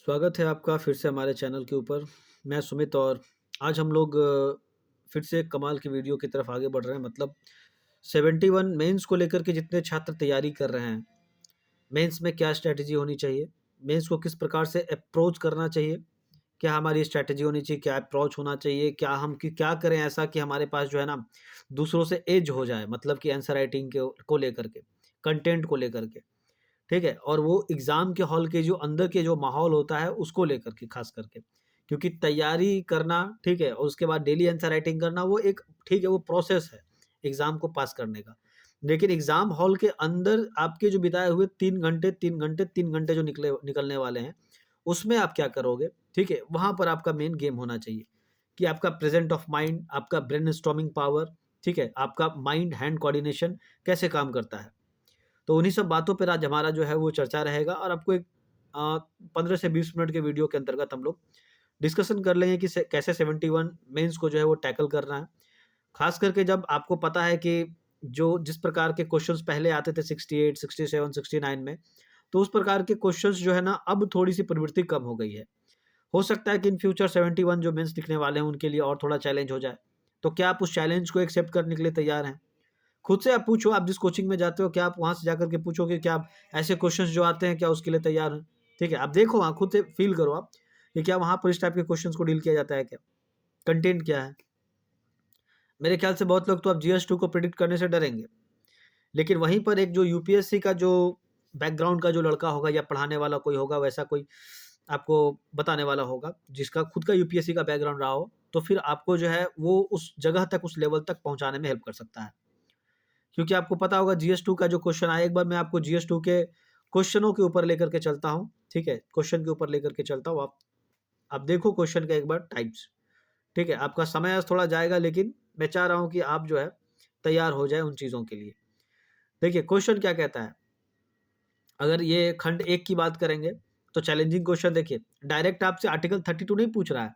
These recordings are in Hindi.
स्वागत है आपका फिर से हमारे चैनल के ऊपर। मैं सुमित और आज हम लोग फिर से एक कमाल की वीडियो की तरफ आगे बढ़ रहे हैं। मतलब 71 मेंस को लेकर के जितने छात्र तैयारी कर रहे हैं, मेंस में क्या स्ट्रैटेजी होनी चाहिए, मेंस को किस प्रकार से अप्रोच करना चाहिए, क्या हमारी स्ट्रैटेजी होनी चाहिए, क्या अप्रोच होना चाहिए, क्या करें ऐसा कि हमारे पास जो है ना दूसरों से एज हो जाए, मतलब कि आंसर राइटिंग को लेकर के, कंटेंट को लेकर के। ठीक है? और वो एग्ज़ाम के हॉल के जो अंदर के जो माहौल होता है उसको लेकर के ख़ास करके। क्योंकि तैयारी करना, ठीक है? और उसके बाद डेली आंसर राइटिंग करना वो एक, ठीक है, वो प्रोसेस है एग्ज़ाम को पास करने का। लेकिन एग्ज़ाम हॉल के अंदर आपके जो बिताए हुए 3 घंटे जो निकलने वाले हैं, उसमें आप क्या करोगे? ठीक है? वहाँ पर आपका मेन गेम होना चाहिए कि आपका प्रेज़ेंट ऑफ माइंड, आपका ब्रेनस्टॉर्मिंग पावर, ठीक है? आपका माइंड हैंड कोऑर्डिनेशन कैसे काम करता है। तो उन्हीं सब बातों पर आज हमारा जो है वो चर्चा रहेगा और आपको एक 15 से 20 मिनट के वीडियो के अंतर्गत हम लोग डिस्कशन कर लेंगे कि कैसे 71 मेंस को जो है वो टैकल करना है। खास करके जब आपको पता है कि जो जिस प्रकार के क्वेश्चंस पहले आते थे 68, 67, 69 में, तो उस प्रकार के क्वेश्चंस जो है ना अब थोड़ी सी प्रवृत्ति कम हो गई है। हो सकता है कि इन फ्यूचर 71 जो मेंस लिखने वाले हैं उनके लिए और थोड़ा चैलेंज हो जाए। तो क्या आप उस चैलेंज को एक्सेप्ट करने के लिए तैयार हैं? खुद से आप पूछो, आप जिस कोचिंग में जाते हो, क्या आप वहाँ से जाकर के पूछोगे क्या आप ऐसे क्वेश्चंस जो आते हैं, क्या उसके लिए तैयार हैं? ठीक है? आप देखो वहाँ, खुद से फ़ील करो आप, कि क्या वहाँ पर इस टाइप के क्वेश्चंस को डील किया जाता है क्या? कंटेंट क्या है? मेरे ख्याल से बहुत लोग तो अब जीएस 2 को प्रेडिक्ट करने से डरेंगे। लेकिन वहीं पर एक जो यूपीएससी का जो बैकग्राउंड का जो लड़का होगा या पढ़ाने वाला कोई होगा, वैसा कोई आपको बताने वाला होगा, जिसका खुद का यूपीएससी का बैकग्राउंड रहा हो, तो फिर आपको जो है वो उस जगह तक, उस लेवल तक पहुँचाने में हेल्प कर सकता है। क्योंकि आपको पता होगा जीएस 2 का जो क्वेश्चन आया, एक बार मैं आपको जीएस 2 के क्वेश्चनों के ऊपर लेकर के चलता हूँ, ठीक है? क्वेश्चन के ऊपर लेकर के चलता हूँ, आप देखो क्वेश्चन का एक बार टाइप्स, ठीक है? आपका समय आज थोड़ा जाएगा, लेकिन मैं चाह रहा हूँ कि आप जो है तैयार हो जाएँ उन चीज़ों के लिए। देखिए क्वेश्चन क्या कहता है, अगर ये खंड 1 की बात करेंगे, तो चैलेंजिंग क्वेश्चन देखिए, डायरेक्ट आपसे आर्टिकल 32 नहीं पूछ रहा है।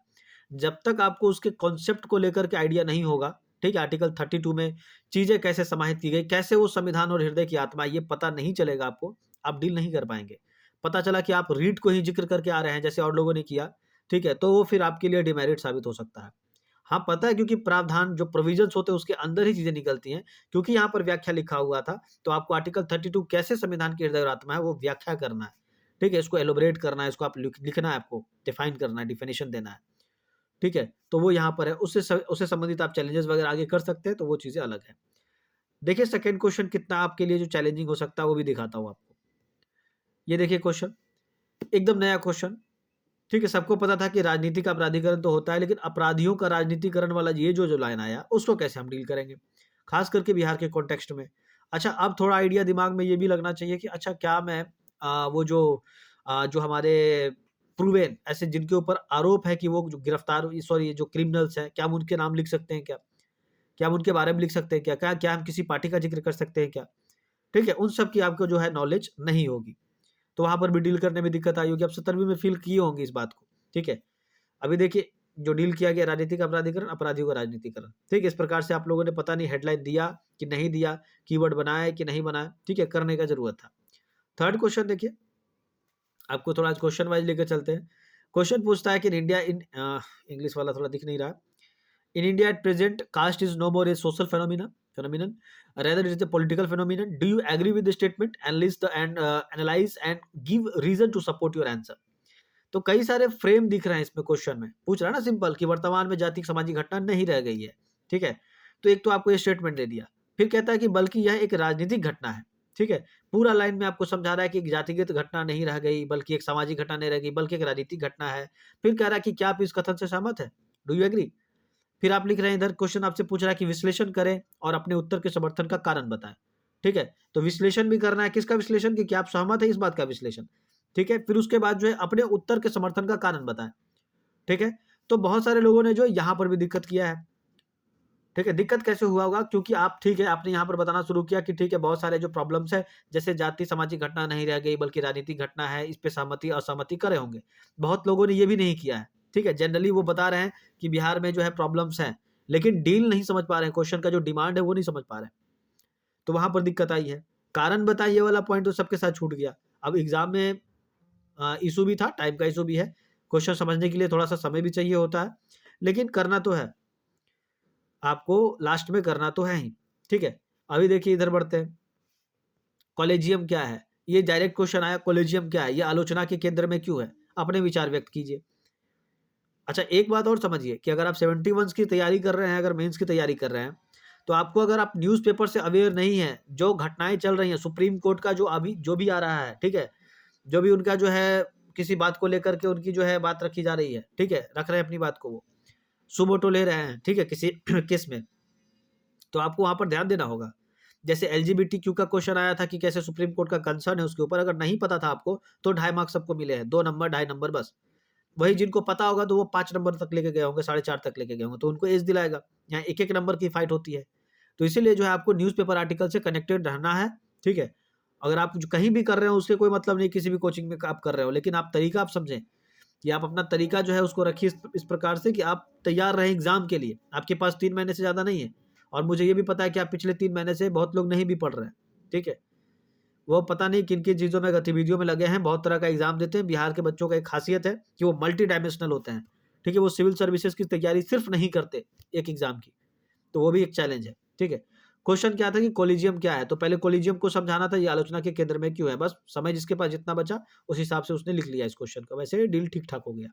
जब तक आपको उसके कॉन्सेप्ट को लेकर के आइडिया नहीं होगा, ठीक है? आर्टिकल 32 में चीज़ें कैसे समाहित की गई, कैसे वो संविधान और हृदय की आत्मा है, ये पता नहीं चलेगा आपको, आप डील नहीं कर पाएँगे। पता चला कि आप रीड को ही ज़िक्र करके आ रहे हैं, जैसे और लोगों ने किया, ठीक है? तो वो फिर आपके लिए डिमेरिट साबित हो सकता है। हाँ, पता है, क्योंकि प्रावधान जो प्रोविज़न्स होते हैं उसके अंदर ही चीज़ें निकलती हैं, क्योंकि यहाँ पर व्याख्या लिखा हुआ था, तो आपको आर्टिकल 32 कैसे संविधान की हृदय और आत्मा है वो व्याख्या करना है, ठीक है? इसको एलैबोरेट करना है, इसको आप लिखना है, आपको डिफाइन करना है, डेफिनिशन देना है, ठीक है? तो वो यहाँ पर है, उससे संबंधित आप चैलेंजेस वगैरह आगे कर सकते हैं, तो वो चीज़ें अलग हैं। देखिए सेकंड क्वेश्चन कितना आपके लिए जो चैलेंजिंग हो सकता है वो भी दिखाता हूँ आपको। ये देखिए क्वेश्चन, एकदम नया क्वेश्चन, ठीक है? सबको पता था कि राजनीति का अपराधीकरण तो होता है, लेकिन अपराधियों का राजनीतिकरण वाला ये जो लाइन आया, उसको कैसे हम डील करेंगे? खास करके बिहार के कॉन्टेक्स्ट में। अच्छा, अब थोड़ा आइडिया दिमाग में ये भी लगना चाहिए कि अच्छा क्या मैं वो जो हमारे प्रूवन ऐसे जिनके ऊपर आरोप है कि वो जो गिरफ्तार, सॉरी, जो क्रिमिनल्स हैं, क्या हम उनके नाम लिख सकते हैं क्या? क्या हम उनके बारे में लिख सकते हैं क्या? क्या क्या हम किसी पार्टी का ज़िक्र कर सकते हैं क्या? ठीक है? उन सब की आपको जो है नॉलेज नहीं होगी। तो वहाँ पर भी डील करने में दिक्कत आई होगी। आप 70वीं में फ़ील किए होंगे इस बात को, ठीक है? अभी देखिए, जो डील किया गया राजनीतिक अपराधीकरण, अपराधियों का राजनीतिकरण, ठीक है? इस प्रकार से आप लोगों ने पता नहीं हेडलाइन दिया कि नहीं दिया, कीवर्ड बनाया कि नहीं बनाया, ठीक है? करने का ज़रूरत था। थर्ड क्वेश्चन देखिए, आपको थोड़ा आज क्वेश्चन वाइज़ लेके चलते हैं। क्वेश्चन पूछता है कि इंग्लिश वाला थोड़ा दिख नहीं रहा। In India at present, caste is no more a social phenomenon. Rather, it is a political phenomenon. Do you agree with the statement? Analyze and give reason to support your answer. तो कई सारे फ्रेम दिख रहे हैं इसमें, क्वेश्चन में पूछ रहा है ना सिंपल कि वर्तमान में जाति सामाजिक घटना नहीं रह गई है, ठीक है? तो एक तो आपको ये स्टेटमेंट दे दिया, फिर कहता है कि बल्कि यह एक राजनीतिक घटना है, ठीक है? पूरा लाइन में आपको समझा रहा है कि एक जातिगत घटना नहीं रह गई, बल्कि एक सामाजिक घटना नहीं रह गई, बल्कि एक राजनीतिक घटना है। फिर कह रहा है कि क्या आप इस कथन से सहमत है? Do you agree? फिर आप लिख रहे हैं, इधर क्वेश्चन आपसे पूछ रहा है कि विश्लेषण करें और अपने उत्तर के समर्थन का कारण बताएं, ठीक है? तो विश्लेषण भी करना है, किसका विश्लेषण, कि क्या आप सहमत है इस बात का विश्लेषण, ठीक है? फिर उसके बाद जो है अपने उत्तर के समर्थन का कारण बताएं, ठीक है? तो बहुत सारे लोगों ने जो यहाँ पर भी दिक्कत किया है, ठीक है? दिक्कत कैसे हुआ होगा, क्योंकि आप, ठीक है, आपने यहाँ पर बताना शुरू किया कि ठीक है, बहुत सारे जो प्रॉब्लम्स है, जैसे जाति सामाजिक घटना नहीं रह गई बल्कि राजनीतिक घटना है, इस पे सहमति असहमति करे होंगे। बहुत लोगों ने ये भी नहीं किया है, ठीक है? जनरली वो बता रहे हैं कि बिहार में जो है प्रॉब्लम्स हैं, लेकिन डील नहीं समझ पा रहे हैं, क्वेश्चन का जो डिमांड है वो नहीं समझ पा रहे हैं, तो वहाँ पर दिक्कत आई है। कारण बताइए वाला पॉइंट तो सबके साथ छूट गया। अब एग्ज़ाम में इशू भी था, टाइम का इशू भी है। क्वेश्चन समझने के लिए थोड़ा-सा समय भी चाहिए होता है, लेकिन करना तो है। आपको लास्ट में करना तो है ही, ठीक है? अभी देखिए इधर बढ़ते हैं। कॉलेजियम क्या है? ये डायरेक्ट क्वेश्चन आया, कॉलेजियम क्या है? ये आलोचना के केंद्र में क्यों है? अपने विचार व्यक्त कीजिए। अच्छा, एक बात और समझिए कि अगर आप 71 की तैयारी कर रहे हैं, अगर मेंस की तैयारी कर रहे हैं, तो आपको अगर आप न्यूज़पेपर से अवेयर नहीं हैं, जो घटनाएँ चल रही हैं, सुप्रीम कोर्ट का जो भी आ रहा है, ठीक है? जो भी उनका जो है किसी बात को लेकर के उनकी जो है बात रखी जा रही है, ठीक है? रख रहे हैं अपनी बात को वो, सुमोटो ले रहे हैं, ठीक है? किसी केस में, तो आपको वहाँ पर ध्यान देना होगा। जैसे एलजीबीटीक्यू का क्वेश्चन आया था कि कैसे सुप्रीम कोर्ट का कंसर्न है उसके ऊपर, अगर नहीं पता था आपको, तो 2.5 मार्क्स सबको मिले हैं, 2 नंबर, 2.5 नंबर बस। वही जिनको पता होगा तो वो 5 नंबर तक लेके गए होंगे, 4.5 तक लेके गए होंगे, तो उनको एज दिलाएगा। यहाँ 1-1 नंबर की फाइट होती है। तो इसीलिए जो है आपको न्यूज़पेपर आर्टिकल से कनेक्टेड रहना है, ठीक है? अगर आप जो कहीं भी कर रहे हो उससे कोई मतलब नहीं, किसी भी कोचिंग में आप कर रहे हो, लेकिन आप तरीका आप समझें कि आप अपना तरीका जो है उसको रखिए इस प्रकार से कि आप तैयार रहें एग्ज़ाम के लिए। आपके पास 3 महीने से ज़्यादा नहीं है, और मुझे ये भी पता है कि आप पिछले 3 महीने से बहुत लोग नहीं भी पढ़ रहे हैं, ठीक है? वो पता नहीं किन-किन चीज़ों में, गतिविधियों में लगे हैं, बहुत तरह का एग्ज़ाम देते हैं। बिहार के बच्चों का एक ख़ासियत है कि वो मल्टी डायमेंशनल होते हैं, ठीक है? वो सिविल सर्विसेज़ की तैयारी सिर्फ़ नहीं करते एक एग्ज़ाम की, तो वो भी एक चैलेंज है, ठीक है? क्वेश्चन क्या था कि कॉलेजियम क्या है? तो पहले कॉलेजियम को समझाना था, ये आलोचना के केंद्र में क्यों है? बस समय जिसके पास जितना बचा, उस हिसाब से उसने लिख लिया इस क्वेश्चन को, वैसे डील ठीक-ठाक हो गया।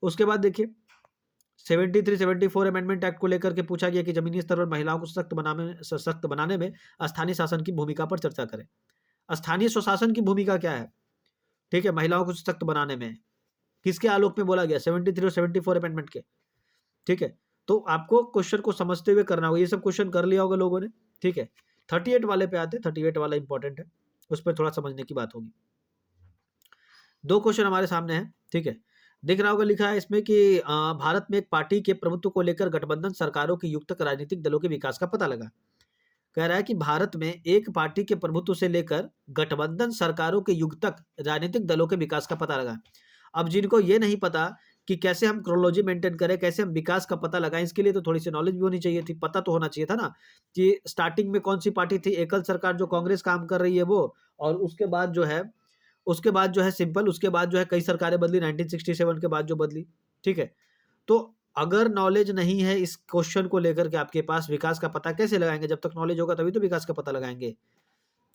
उसके बाद देखिए 73-74 अमेंडमेंट एक्ट को लेकर के पूछा गया कि ज़मीनी स्तर पर महिलाओं को सशक्त बनाने में स्थानीय शासन की भूमिका पर चर्चा करें। स्थानीय स्वशासन की भूमिका क्या है? ठीक है, महिलाओं को सशक्त बनाने में। किसके आलोक में बोला गया? 73 और 74 अमेंडमेंट के, ठीक है? तो आपको क्वेश्चन को समझते हुए करना होगा। ये सब क्वेश्चन कर लिया होगा लोगों ने, ठीक है? 38 वाले पे आते हैं, 38 वाला इंपॉर्टेंट है, उस पर थोड़ा समझने की बात होगी। 2 क्वेश्चन हमारे सामने हैं, ठीक है? दिख रहा होगा, लिखा है इसमें कि भारत में एक पार्टी के प्रभुत्व को लेकर गठबंधन सरकारों की युक्तक राजनीतिक दलों के विकास का पता लगा। कह रहा है कि भारत में एक पार्टी के प्रभुत्व से लेकर गठबंधन सरकारों के युग तक राजनीतिक दलों के विकास का पता लगा। अब जिनको ये नहीं पता कि कैसे हम क्रोनोलॉजी मेंटेन करें, कैसे हम विकास का पता लगाएं, इसके लिए तो थोड़ी सी नॉलेज भी होनी चाहिए थी, पता तो होना चाहिए था ना कि स्टार्टिंग में कौन सी पार्टी थी, एकल सरकार जो कांग्रेस काम कर रही है वो, और उसके बाद जो है सिंपल, उसके बाद जो है कई सरकारें बदली 1967 के बाद जो बदली, ठीक है? तो अगर नॉलेज नहीं है इस क्वेश्चन को लेकर के आपके पास, विकास का पता कैसे लगाएँगे? जब तक नॉलेज होगा तभी तो विकास का पता लगाएँगे,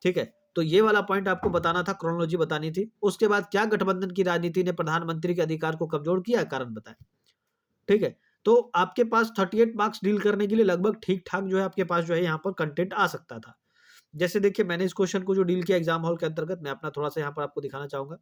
ठीक है? तो ये वाला पॉइंट आपको बताना था, क्रोनोलॉजी बतानी थी। उसके बाद क्या गठबंधन की राजनीति ने प्रधानमंत्री के अधिकार को कमज़ोर किया है? कारण बताएँ, ठीक है? तो आपके पास 38 मार्क्स डील करने के लिए लगभग ठीक-ठाक जो है आपके पास जो है यहाँ पर कंटेंट आ सकता था। जैसे देखिए मैंने इस क्वेश्चन को जो डील किया एग्ज़ाम हॉल के अंतर्गत, मैं अपना थोड़ा-सा यहाँ पर आपको दिखाना चाहूँगा।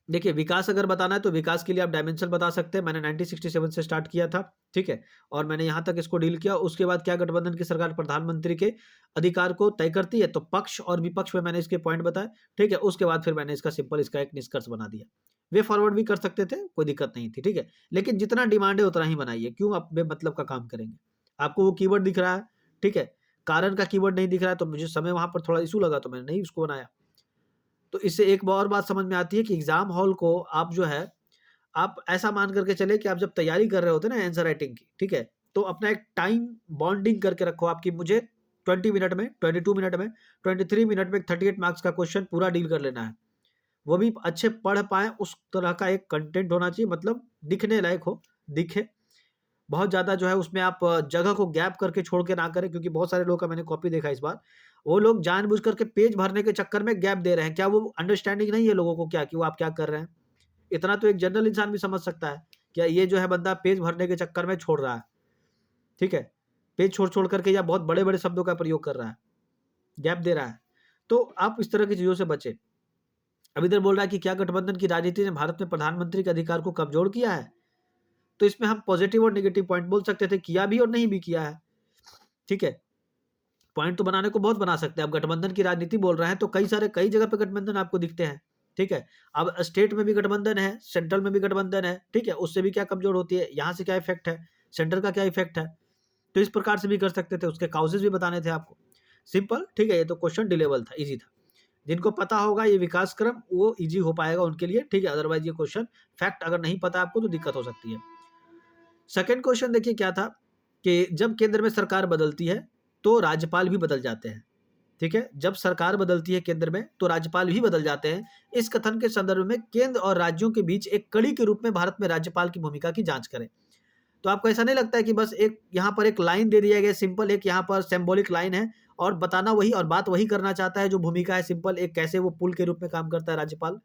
देखिए, विकास अगर बताना है तो विकास के लिए आप डायमेंशन बता सकते हैं। मैंने 1967 से स्टार्ट किया था, ठीक है? और मैंने यहाँ तक इसको डील किया। उसके बाद क्या गठबंधन की सरकार प्रधानमंत्री के अधिकार को तय करती है? तो पक्ष और विपक्ष में मैंने इसके पॉइंट बताए, ठीक है? उसके बाद फिर मैंने इसका सिंपल इसका एक निष्कर्ष बना दिया। वे फॉरवर्ड भी कर सकते थे, कोई दिक्कत नहीं थी, ठीक है? लेकिन जितना डिमांड है उतना ही बनाइए, क्यों आप बेमतलब का काम करेंगे? आपको वो कीवर्ड दिख रहा है, ठीक है? कारण का कीवर्ड नहीं दिख रहा है, तो मुझे समय वहाँ पर थोड़ा इश्यू लगा तो मैंने नहीं उसको बनाया। तो इससे एक और बात समझ में आती है कि एग्ज़ाम हॉल को आप जो है, आप ऐसा मान करके चलें कि आप जब तैयारी कर रहे होते हैं ना आंसर राइटिंग की, ठीक है? तो अपना एक टाइम बॉन्डिंग करके रखो आप कि मुझे 20 मिनट में, 22 मिनट में, 23 मिनट में 38 मार्क्स का क्वेश्चन पूरा डील कर लेना है। वो भी अच्छे पढ़ पाएँ, उस तरह का एक कंटेंट होना चाहिए, मतलब दिखने लायक हो, दिखे। बहुत ज़्यादा जो है उसमें आप जगह को गैप करके छोड़ के ना करें, क्योंकि बहुत सारे लोगों का मैंने कॉपी देखा इस बार। वो लोग जानबूझ करके पेज भरने के चक्कर में गैप दे रहे हैं। क्या वो अंडरस्टैंडिंग नहीं है लोगों को क्या कि वो आप क्या कर रहे हैं? इतना तो एक जनरल इंसान भी समझ सकता है। क्या ये जो है बंदा पेज भरने के चक्कर में छोड़ रहा है, ठीक है? पेज छोड़-छोड़ करके या बहुत बड़े-बड़े शब्दों का प्रयोग कर रहा है, गैप दे रहा है। तो आप इस तरह की चीज़ों से बचें। अब इधर बोल रहा है कि क्या गठबंधन की राजनीति ने भारत में प्रधानमंत्री के अधिकार को कमज़ोर किया है? तो इसमें हम पॉजिटिव और नेगेटिव पॉइंट बोल सकते थे, किया भी और नहीं भी किया है, ठीक है? पॉइंट तो बनाने को बहुत बना सकते हैं। आप गठबंधन की राजनीति बोल रहे हैं तो कई जगह पे गठबंधन आपको दिखते हैं, ठीक है? अब स्टेट में भी गठबंधन है, सेंट्रल में भी गठबंधन है, ठीक है? उससे भी क्या कमज़ोर होती है, यहाँ से क्या इफ़ेक्ट है, सेंटर का क्या इफ़ेक्ट है? तो इस प्रकार से भी कर सकते थे, उसके काउज़ेज़ भी बताने थे आपको। सिंपल, ठीक है? ये तो क्वेश्चन डिलेबल था, ईज़ी था। जिनको पता होगा ये विकास क्रम, वो ईज़ी हो पाएगा उनके लिए, ठीक है? अदरवाइज़ ये क्वेश्चन फैक्ट अगर नहीं पता आपको तो दिक्कत हो सकती है। सेकंड क्वेश्चन देखिए क्या था कि जब केंद्र में सरकार बदलती है, तो राज्यपाल भी बदल जाते हैं, ठीक है, जब सरकार बदलती है केंद्र में तो राज्यपाल भी बदल जाते हैं। इस कथन के संदर्भ में केंद्र और राज्यों के बीच एक कड़ी के रूप में भारत में राज्यपाल की भूमिका की जांच करें। तो आपको ऐसा नहीं लगता है कि बस एक यहाँ पर एक लाइन दे दिया गया, सिंपल एक यहाँ पर सिंबॉलिक लाइन है और बताना वही और बात वही करना चाहता है जो भूमिका है सिंपल एक, कैसे वो पुल के रूप में काम करता है राज्यपाल।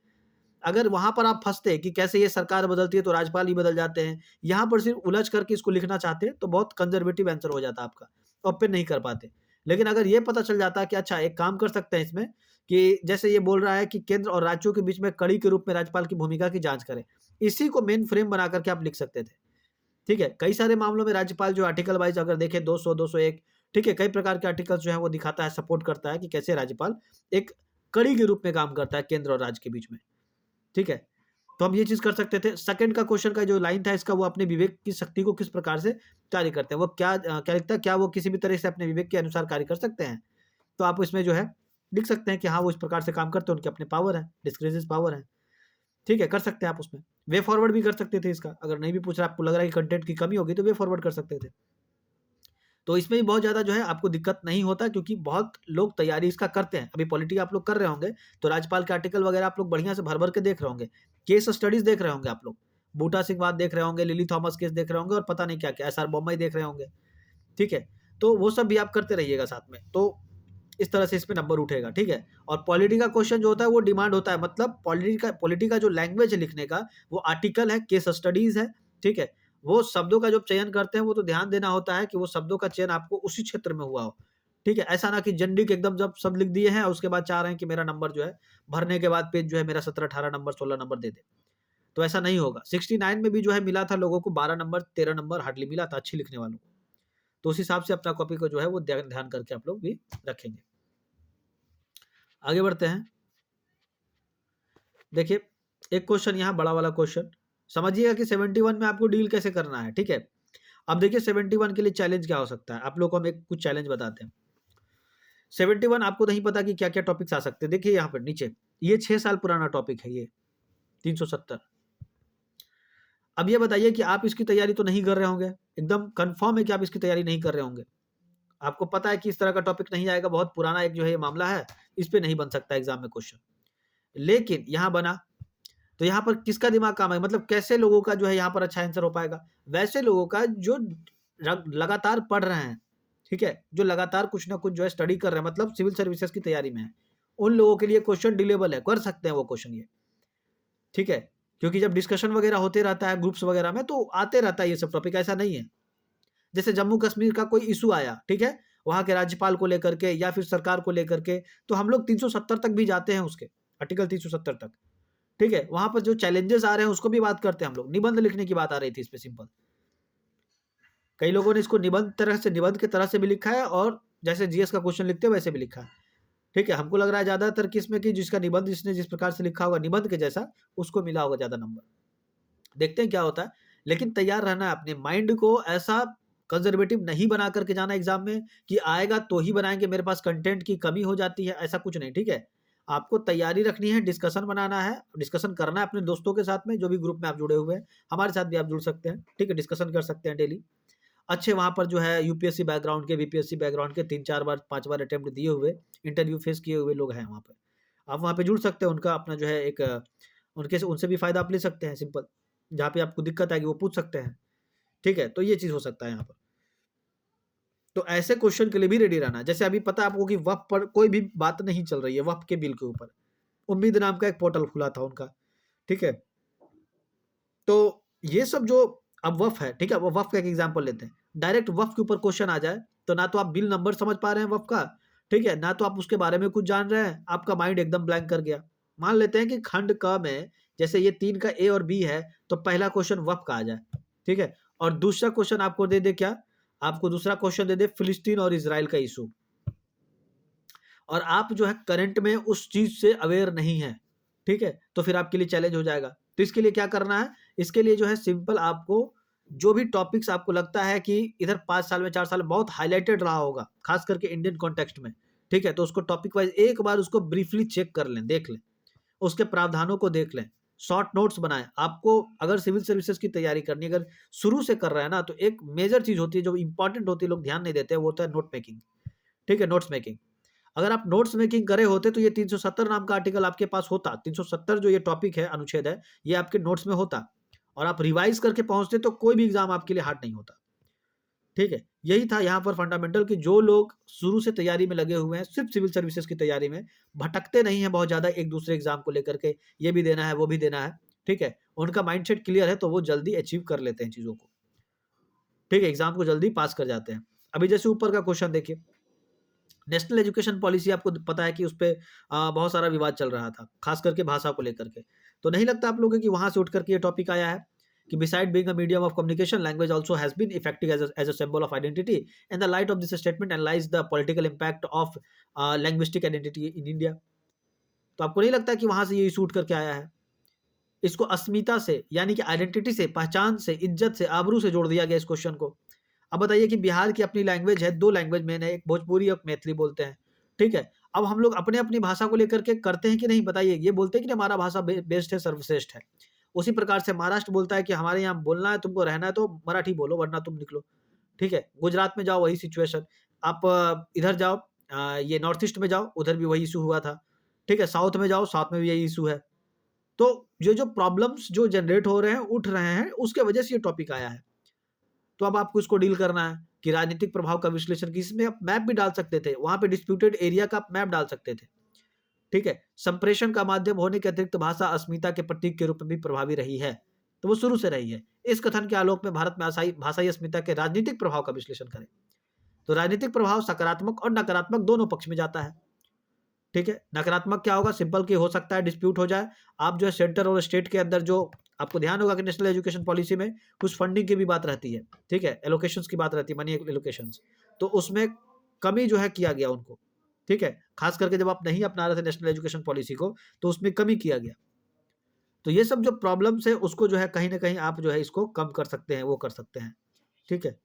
अगर वहां पर आप फंसते कि कैसे ये सरकार बदलती है तो राज्यपाल भी बदल जाते हैं, यहाँ पर सिर्फ उलझ करके इसको लिखना चाहते तो बहुत कंजर्वेटिव आंसर हो जाता आपका और फिर नहीं कर पाते। लेकिन अगर ये पता चल जाता कि अच्छा एक काम कर सकते हैं इसमें कि जैसे ये बोल रहा है कि केंद्र और राज्यों के बीच में कड़ी के रूप में राज्यपाल की भूमिका की जांच करें, इसी को मेन फ्रेम बना करके आप लिख सकते थे। ठीक है, कई सारे मामलों में राज्यपाल जो आर्टिकल वाइज अगर देखें 200, 201, ठीक है, कई प्रकार के आर्टिकल्स जो है वो दिखाता है, सपोर्ट करता है कि कैसे राज्यपाल एक कड़ी के रूप में काम करता है केंद्र और राज्य के बीच में। ठीक है, तो हम ये चीज कर सकते थे। सेकंड का क्वेश्चन का जो लाइन था इसका, वो अपने विवेक की शक्ति को किस प्रकार से कार्य करते हैं, वो क्या लिखता है, क्या वो किसी भी तरह से अपने विवेक के अनुसार कार्य कर सकते हैं। तो आप इसमें जो है लिख सकते हैं कि हाँ वो इस प्रकार से काम करते हैं, उनके अपने पावर है, डिस्क्रिसिव पावर है। ठीक है, कर सकते हैं आप उसमें वे फॉरवर्ड भी कर सकते थे इसका, अगर नहीं भी पूछ रहा, आपको लग रहा है कि कंटेंट की कमी होगी तो वे फॉरवर्ड कर सकते थे। तो इसमें भी बहुत ज़्यादा जो है आपको दिक्कत नहीं होता, क्योंकि बहुत लोग तैयारी इसका करते हैं। अभी पॉलिटी आप लोग कर रहे होंगे तो राज्यपाल के आर्टिकल वगैरह आप लोग बढ़िया से भर भर के देख रहे होंगे, केस स्टडीज देख रहे होंगे आप लोग, बूटा सिंह बात देख रहे होंगे, लिली थॉमस केस देख रहे होंगे और पता नहीं क्या क्या, एसआर बोम्मई देख रहे होंगे। ठीक है, तो वो सब भी आप करते रहिएगा साथ में, तो इस तरह से इसमें नंबर उठेगा। ठीक है, और पॉलिटी का क्वेश्चन जो होता है वो डिमांड होता है, मतलब पॉलिटी का जो लैंग्वेज है लिखने का, वो आर्टिकल है, केस स्टडीज है। ठीक है, वो शब्दों का जो चयन करते हैं वो तो ध्यान देना होता है कि वो शब्दों का चयन आपको उसी क्षेत्र में हुआ हो। ठीक है, ऐसा ना कि जंडिक एकदम जब सब लिख दिए हैं और उसके बाद चाह रहे हैं कि मेरा नंबर जो है भरने के बाद पेज जो है मेरा 17, 18 नंबर, 16 नंबर दे दे, तो ऐसा नहीं होगा। 69 में भी जो है मिला था लोगों को 12 नंबर, 13 नंबर हार्डली मिला था अच्छी लिखने वालों को। तो उस हिसाब से अपना कॉपी को जो है वो ध्यान करके आप लोग भी रखेंगे। आगे बढ़ते हैं। देखिए, एक क्वेश्चन यहाँ बड़ा वाला क्वेश्चन समझिएगा कि 71 में आपको डील कैसे करना है। ठीक है, अब देखिए 71 के लिए चैलेंज क्या हो सकता है, आप लोग को हम एक कुछ चैलेंज बताते हैं। 71 आपको नहीं पता कि क्या क्या टॉपिक्स आ सकते हैं। देखिए यहाँ पर नीचे ये 6 साल पुराना टॉपिक है, ये 370। अब ये बताइए कि आप इसकी तैयारी तो नहीं कर रहे होंगे, एकदम कंफर्म है कि आप इसकी तैयारी नहीं कर रहे होंगे। आपको पता है कि इस तरह का टॉपिक नहीं आएगा, बहुत पुराना एक जो है ये मामला है, इस पे नहीं बन सकता एग्जाम में क्वेश्चन। लेकिन यहाँ बना, तो यहाँ पर किसका दिमाग काम है, मतलब कैसे लोगों का जो है यहाँ पर अच्छा आंसर हो पाएगा, वैसे लोगों का जो लगातार पढ़ रहे हैं। ठीक है, जो लगातार कुछ ना कुछ जो है स्टडी कर रहे हैं, मतलब सिविल सर्विसेज की तैयारी में है, उन लोगों के लिए क्वेश्चन डिलेबल है, कर सकते हैं वो क्वेश्चन ये। ठीक है, क्योंकि जब डिस्कशन वगैरह होते रहता है ग्रुप्स वगैरह में तो आते रहता है ये सब टॉपिक, ऐसा नहीं है। जैसे जम्मू कश्मीर का कोई इशू आया, ठीक है, वहां के राज्यपाल को लेकर के या फिर सरकार को लेकर के, तो हम लोग 370 तक भी जाते हैं, उसके आर्टिकल 370 तक। ठीक है, वहां पर जो चैलेंजेस आ रहे हैं उसको भी बात करते हैं हम लोग। निबंध लिखने की बात आ रही थी इस पे सिंपल, कई लोगों ने इसको निबंध के तरह से भी लिखा है और जैसे जीएस का क्वेश्चन लिखते हैं वैसे भी लिखा है। ठीक है, हमको लग रहा है ज्यादातर किसमें कि जिसका निबंध जिसने जिस प्रकार से लिखा होगा निबंध के जैसा, उसको मिला होगा ज्यादा नंबर। देखते हैं क्या होता है, लेकिन तैयार रहना है, अपने माइंड को ऐसा कंजर्वेटिव नहीं बना करके जाना एग्जाम में कि आएगा तो ही बनाएंगे, मेरे पास कंटेंट की कमी हो जाती है, ऐसा कुछ नहीं। ठीक है, आपको तैयारी रखनी है, डिस्कशन बनाना है, डिस्कशन करना है अपने दोस्तों के साथ में, जो भी ग्रुप में आप जुड़े हुए हैं, हमारे साथ भी आप जुड़ सकते हैं। ठीक है, डिस्कशन कर सकते हैं डेली। अच्छे वहाँ पर जो है यूपीएससी बैकग्राउंड के, बीपीएससी बैकग्राउंड के 3-4 बार 5 बार अटेम्प्ट दिए हुए, इंटरव्यू फेस किए हुए लोग हैं वहाँ पे, आप वहाँ पे जुड़ सकते हैं। उनका अपना जो है एक उनके उनसे भी फायदा आप ले सकते हैं सिंपल, जहाँ पे आपको दिक्कत आएगी वो पूछ सकते हैं। ठीक है, तो ये चीज़ हो सकता है यहाँ पर। तो ऐसे क्वेश्चन के लिए भी रेडी रहना। जैसे अभी पता है आपको कि वफ पर कोई भी बात नहीं चल रही है, वफ के बिल के ऊपर उम्मीद नाम का एक पोर्टल खुला था उनका। ठीक है, तो ये सब जो अब वफ है, ठीक है, वो वफ का एक एग्जांपल लेते हैं, डायरेक्ट वफ के ऊपर क्वेश्चन आ जाए तो ना तो आप बिल नंबर समझ पा रहे हैं वफ का, ठीक है, ना तो आप उसके बारे में कुछ जान रहे हैं, आपका माइंड एकदम ब्लैंक कर गया। मान लेते हैं कि खंड क में जैसे ये 3 का ए और बी है, तो पहला क्वेश्चन वफ का आ जाए। ठीक है, और दूसरा क्वेश्चन आपको दे दे क्या, आपको दूसरा क्वेश्चन दे दे फिलिस्तीन और इजराइल का इशू, और आप जो है करंट में उस चीज से अवेयर नहीं है। ठीक है, तो फिर आपके लिए चैलेंज हो जाएगा। तो इसके लिए क्या करना है, इसके लिए जो है सिंपल आपको जो भी टॉपिक्स आपको लगता है कि इधर 5 साल में 4 साल में बहुत हाईलाइटेड रहा होगा, खास करके इंडियन कॉन्टेक्स्ट में, ठीक है, तो उसको टॉपिक वाइज एक बार उसको ब्रीफली चेक कर लें, देख लें, उसके प्रावधानों को देख लें, शॉर्ट नोट्स बनाएं। आपको अगर सिविल सर्विसेज की तैयारी करनी, अगर शुरू से कर रहे हैं ना, तो एक मेजर चीज होती है जो इंपॉर्टेंट होती है, लोग ध्यान नहीं देते, वो होता है नोट मेकिंग। ठीक है, नोट्स मेकिंग। अगर आप नोट्स मेकिंग करे होते तो ये 370 नाम का आर्टिकल आपके पास होता। 370 जो ये टॉपिक है, अनुच्छेद है, ये आपके नोट्स में होता और आप रिवाइज़ करके पहुँचते तो कोई भी एग्ज़ाम आपके लिए हार्ड नहीं होता। ठीक है? यही था यहाँ पर फंडामेंटल कि जो लोग शुरू से तैयारी में लगे हुए हैं, सिर्फ़ सिविल सर्विसेज़ की तैयारी में, भटकते नहीं हैं बहुत ज़्यादा एक दूसरे एग्ज़ाम को लेकर के, ये भी देना है, वो भी देना है, ठीक है? उनका माइंडसेट क्लियर है तो वो जल्दी अचीव कर लेते हैं चीज़ों को। ठीक है? एग्ज़ाम को जल्दी पास कर जाते हैं। अभी जैसे ऊपर का क्वेश्चन देखिए, नेशनल एजुकेशन पॉलिसी आपको पता है कि उसपे बहुत सारा विवाद चल रहा था, ख़ास करके भाषा को लेकर के। तो नहीं लगता आप लोगों को कि वहाँ से उठ कर के ये टॉपिक आया है? कि beside being a medium of communication, language also has been effective as a symbol of identity. In the light of this statement analyze the political impact of linguistic identity in India. तो आपको नहीं लगता कि वहाँ से ये इशू उठ करके आया है? इसको अस्मिता से यानी कि आइडेंटिटी से, पहचान से, इज्जत से, आबरू से जोड़ दिया गया इस क्वेश्चन को। अब बताइए कि बिहार की अपनी लैंग्वेज है, 2 लैंग्वेज मेन है, एक भोजपुरी और मैथिली बोलते हैं, ठीक है? अब हम लोग अपनी-अपनी भाषा को लेकर के करते हैं कि नहीं बताइए? ये बोलते हैं कि हमारा भाषा बेस्ट है, सर्वश्रेष्ठ है। उसी प्रकार से महाराष्ट्र बोलता है कि हमारे यहाँ बोलना है, तुमको रहना है तो मराठी बोलो वरना तुम निकलो, ठीक है? गुजरात में जाओ वही सिचुएशन, आप इधर जाओ ये नॉर्थ ईस्ट में जाओ, उधर भी वही इश्यू हुआ था, ठीक है? साउथ में जाओ, साउथ में भी यही इश्यू है। तो ये जो प्रॉब्लम्स जो जनरेट हो रहे हैं, उठ रहे हैं, उसके वजह से ये टॉपिक आया है। तो अब आपको इसको डील करना है कि राजनीतिक प्रभाव का विश्लेषण कि इसमें आप मैप भी डाल सकते थे, वहाँ पे डिस्प्यूटेड एरिया का आप मैप डाल सकते थे, ठीक है? संप्रेषण का माध्यम होने के अतिरिक्त भाषा अस्मिता के प्रतीक के रूप में भी प्रभावी रही है, तो वो शुरू से रही है। इस कथन के आलोक में भारत में भाषाई अस्मिता के राजनीतिक प्रभाव का विश्लेषण करें। तो राजनीतिक प्रभाव सकारात्मक और नकारात्मक दोनों पक्ष में जाता है, ठीक है? नकारात्मक क्या होगा? सिंपल कि हो सकता है डिस्प्यूट हो जाए। आप जो है सेंटर और स्टेट के अंदर जो आपको ध्यान होगा कि नेशनल एजुकेशन पॉलिसी में कुछ फंडिंग की भी बात रहती है, ठीक है? एलोकेशंस की बात रहती है, मनी एलोकेशंस। तो उसमें कमी जो है किया गया उनको, ठीक है? खास करके जब आप नहीं अपना रहे थे नेशनल एजुकेशन पॉलिसी को, तो उसमें कमी किया गया। तो ये सब जो प्रॉब्लम्स है उसको जो है कहीं न कहीं आप जो है इसको कम कर सकते हैं, वो कर सकते हैं, ठीक है?